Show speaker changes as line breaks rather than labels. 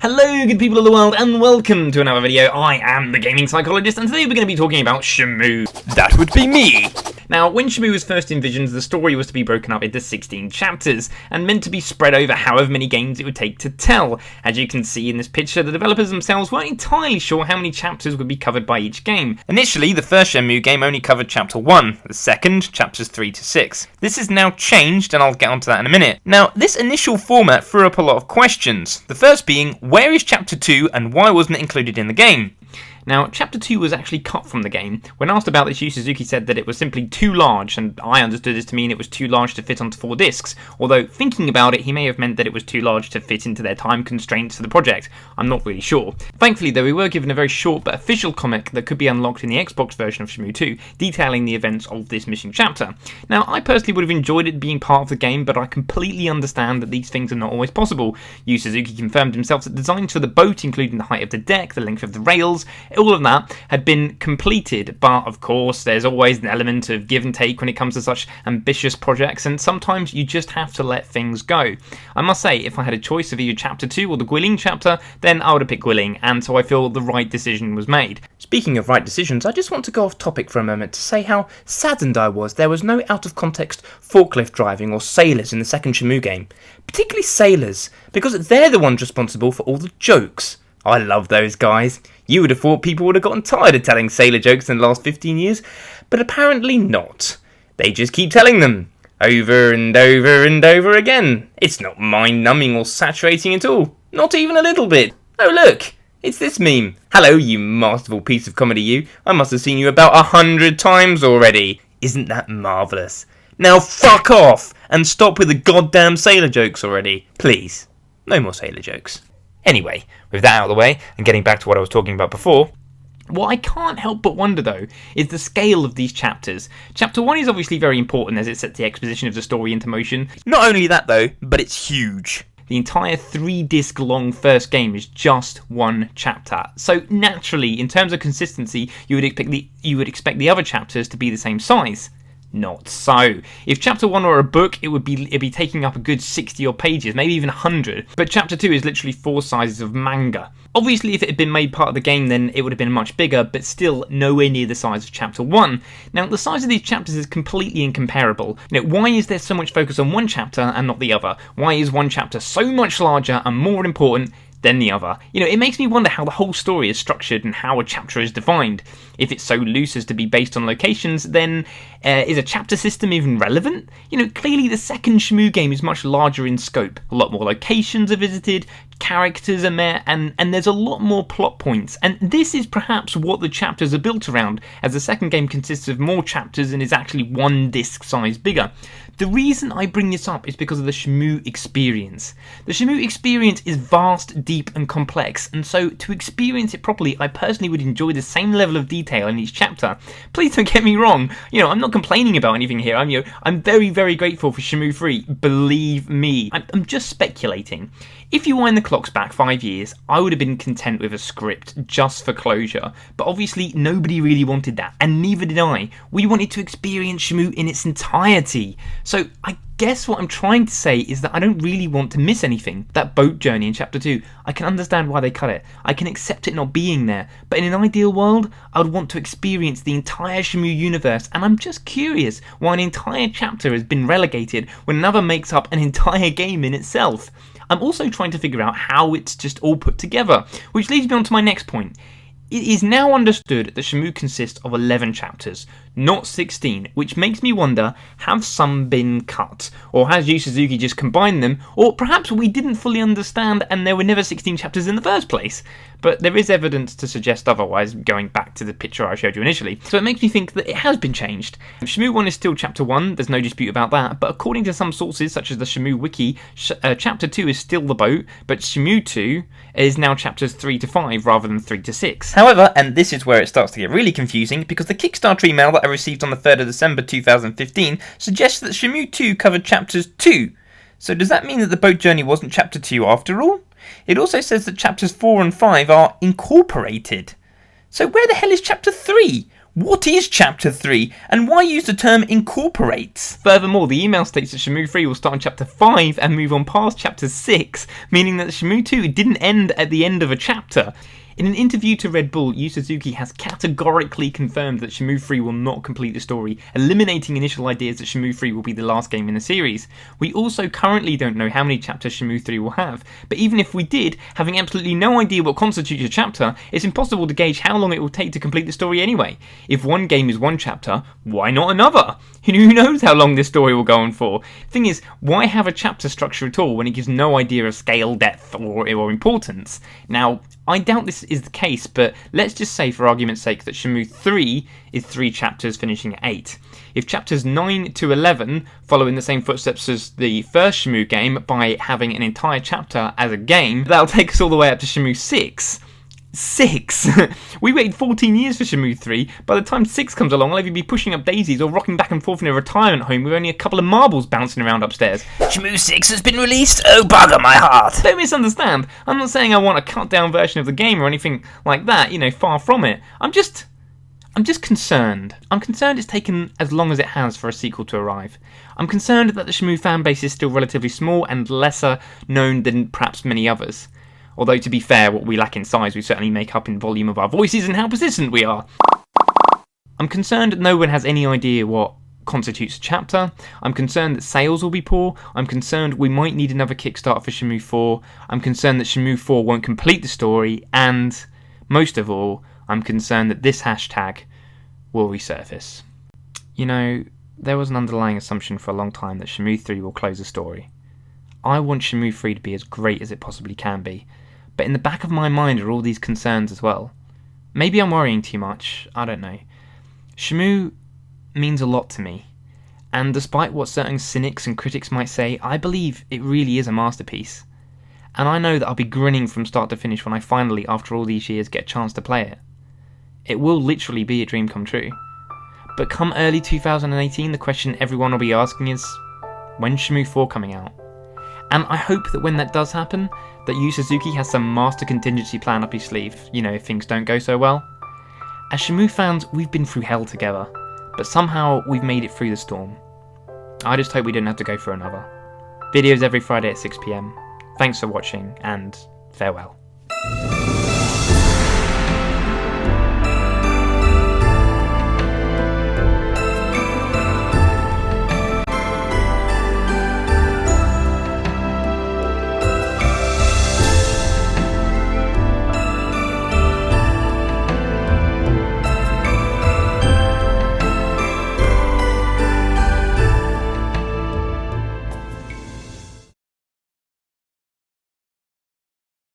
Hello good people of the world and welcome to another video. I am the Gaming Psychologist and today we're going to be talking about Shenmue. That would be me! Now, when Shenmue was first envisioned, the story was to be broken up into 16 chapters and meant to be spread over however many games it would take to tell. As you can see in this picture, the developers themselves weren't entirely sure how many chapters would be covered by each game. Initially, the first Shenmue game only covered chapter 1, the second, chapters 3 to 6. This has now changed and I'll get onto that in a minute. Now, this initial format threw up a lot of questions. The first being, where is chapter 2 and why wasn't it included in the game? Now, Chapter 2 was actually cut from the game. When asked about this, Yu Suzuki said that it was simply too large, and I understood this to mean it was too large to fit onto 4 discs, although thinking about it, he may have meant that it was too large to fit into their time constraints for the project. I'm not really sure. Thankfully, though, we were given a very short but official comic that could be unlocked in the Xbox version of Shenmue 2, detailing the events of this missing chapter. Now, I personally would have enjoyed it being part of the game, but I completely understand that these things are not always possible. Yu Suzuki confirmed himself that designs for the boat, including the height of the deck, the length of the rails, all of that had been completed, but of course there's always an element of give and take when it comes to such ambitious projects, and sometimes you just have to let things go. I must say, if I had a choice of either chapter 2 or the Guilin chapter, then I would have picked Guilin, and so I feel the right decision was made. Speaking of right decisions, I just want to go off topic for a moment to say how saddened I was there was no out of context forklift driving or sailors in the second Shenmue game, particularly sailors, because they're the ones responsible for all the jokes. I love those guys. You would have thought people would have gotten tired of telling sailor jokes in the last 15 years, but apparently not. They just keep telling them, over and over and over again. It's not mind-numbing or saturating at all. Not even a little bit. Oh look, it's this meme. Hello, you masterful piece of comedy you. I must have seen you about 100 times already. Isn't that marvellous? Now fuck off and stop with the goddamn sailor jokes already. Please, no more sailor jokes. Anyway, with that out of the way, and getting back to what I was talking about before, what I can't help but wonder though, is the scale of these chapters. Chapter 1 is obviously very important as it sets the exposition of the story into motion. Not only that though, but it's huge. The entire 3-disc long first game is just one chapter. So naturally, in terms of consistency, you would expect the other chapters to be the same size. Not so. If chapter 1 were a book, it'd be taking up a good 60 odd pages, maybe even 100. But chapter 2 is literally 4 sizes of manga. Obviously, if it had been made part of the game, then it would have been much bigger, but still nowhere near the size of chapter 1. Now, the size of these chapters is completely incomparable. Why is there so much focus on one chapter and not the other? Why is one chapter so much larger and more important than the other? It makes me wonder how the whole story is structured and how a chapter is defined. If it's so loose as to be based on locations, then is a chapter system even relevant? Clearly the second Shenmue game is much larger in scope. A lot more locations are visited, characters are met, and there's a lot more plot points. And this is perhaps what the chapters are built around, as the second game consists of more chapters and is actually 1 disc size bigger. The reason I bring this up is because of the Shenmue experience. The Shenmue experience is vast, deep and complex, and so to experience it properly, I personally would enjoy the same level of detail in each chapter. Please don't get me wrong, I'm not complaining about anything here. I'm very, very grateful for Shenmue 3, believe me. I'm just speculating. If you wind the clocks back 5 years, I would have been content with a script just for closure, but obviously nobody really wanted that, and neither did I. We wanted to experience Shenmue in its entirety. So I guess what I'm trying to say is that I don't really want to miss anything. That boat journey in chapter 2, I can understand why they cut it. I can accept it not being there, but in an ideal world, I would want to experience the entire Shenmue universe, and I'm just curious why an entire chapter has been relegated when another makes up an entire game in itself. I'm also trying to figure out how it's just all put together, which leads me on to my next point. It is now understood that Shenmue consists of 11 chapters, not 16, which makes me wonder, have some been cut? Or has Yu Suzuki just combined them? Or perhaps we didn't fully understand and there were never 16 chapters in the first place? But there is evidence to suggest otherwise, going back to the picture I showed you initially. So it makes me think that it has been changed. Shenmue 1 is still chapter 1, there's no dispute about that, but according to some sources such as the Shenmue wiki, chapter 2 is still the boat, but Shenmue 2 is now chapters 3 to 5 rather than 3 to 6. However, and this is where it starts to get really confusing, because the Kickstarter email that I received on the 3rd of December 2015 suggests that Shenmue 2 covered chapters 2. So does that mean that the boat journey wasn't chapter 2 after all? It also says that chapters 4 and 5 are incorporated. So where the hell is chapter 3?
What is Chapter 3, and why use the term incorporates?
Furthermore, the email states that Shenmue 3 will start on Chapter 5 and move on past Chapter 6, meaning that Shenmue 2 didn't end at the end of a chapter. In an interview to Red Bull, Yu Suzuki has categorically confirmed that Shenmue 3 will not complete the story, eliminating initial ideas that Shenmue 3 will be the last game in the series. We also currently don't know how many chapters Shenmue 3 will have, but even if we did, having absolutely no idea what constitutes a chapter, it's impossible to gauge how long it will take to complete the story anyway. If one game is one chapter, why not another? Who knows how long this story will go on for? Thing is, why have a chapter structure at all when it gives no idea of scale, depth, or importance? Now, I doubt this is the case, but let's just say for argument's sake that Shenmue 3 is 3 chapters finishing at 8. If chapters 9 to 11 follow in the same footsteps as the first Shenmue game by having an entire chapter as a game, that'll take us all the way up to Shenmue 6. 6! We waited 14 years for Shenmue 3. By the time 6 comes along, I'll either be pushing up daisies or rocking back and forth in a retirement home with only a couple of marbles bouncing around upstairs.
Shenmue 6 has been released? Oh bugger my heart!
Don't misunderstand. I'm not saying I want a cut down version of the game or anything like that, far from it. I'm just concerned. I'm concerned it's taken as long as it has for a sequel to arrive. I'm concerned that the Shenmue fanbase is still relatively small and lesser known than perhaps many others. Although, to be fair, what we lack in size we certainly make up in volume of our voices and how persistent we are. I'm concerned no one has any idea what constitutes a chapter. I'm concerned that sales will be poor. I'm concerned we might need another Kickstarter for Shenmue 4. I'm concerned that Shenmue 4 won't complete the story. And, most of all, I'm concerned that this hashtag will resurface. There was an underlying assumption for a long time that Shenmue 3 will close the story. I want Shenmue 3 to be as great as it possibly can be. But in the back of my mind are all these concerns as well. Maybe I'm worrying too much, I don't know. Shenmue means a lot to me, and despite what certain cynics and critics might say, I believe it really is a masterpiece. And I know that I'll be grinning from start to finish when I finally, after all these years, get a chance to play it. It will literally be a dream come true. But come early 2018, the question everyone will be asking is, when's Shenmue 4 coming out? And I hope that when that does happen, that Yu Suzuki has some master contingency plan up his sleeve, if things don't go so well. As Shenmue fans, we've been through hell together, but somehow we've made it through the storm. I just hope we didn't have to go through another. Videos every Friday at 6 PM. Thanks for watching, and farewell.